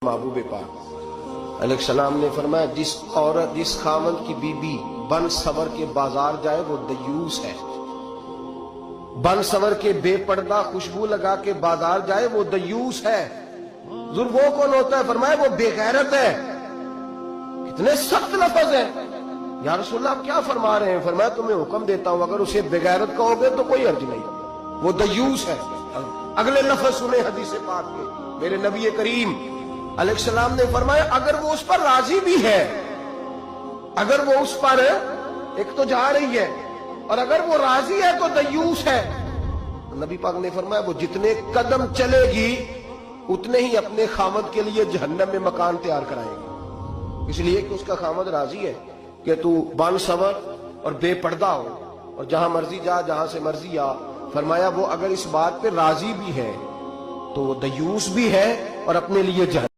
محبوب پاک علیہ السلام نے فرمایا جس خاوند کی بیوی بن سور کے بازار جائے وہ دیوس ہے، بن سور کے بے پردہ خوشبو لگا کے بازار جائے وہ دیوس ہے۔ ضرور وہ کون ہوتا ہے؟ فرمایا وہ بے غیرت ہے۔ کتنے سخت لفظ ہیں۔ یا رسول اللہ آپ کیا فرما رہے ہیں؟ فرمایا تمہیں حکم دیتا ہوں اگر اسے بے غیرت کہو گے تو کوئی حرج نہیں، وہ دیوس ہے۔ اگلے لفظ سنیں حدیث پاک کے، میرے نبی کریم علیہ السلام نے فرمایا اگر وہ اس پر راضی بھی ہے، اگر وہ اس پر ایک تو جا رہی ہے اور اگر وہ راضی ہے تو دیوس ہے۔ نبی پاک نے فرمایا وہ جتنے قدم چلے گی اتنے ہی اپنے خامد کے لیے جہنم میں مکان تیار کرائے گی، اس لیے کہ اس کا خامد راضی ہے کہ تو بن سور اور بے پردہ ہو اور جہاں مرضی جا جہاں سے مرضی آ۔ فرمایا وہ اگر اس بات پہ راضی بھی ہے تو وہ دیوس بھی ہے اور اپنے لیے جہنم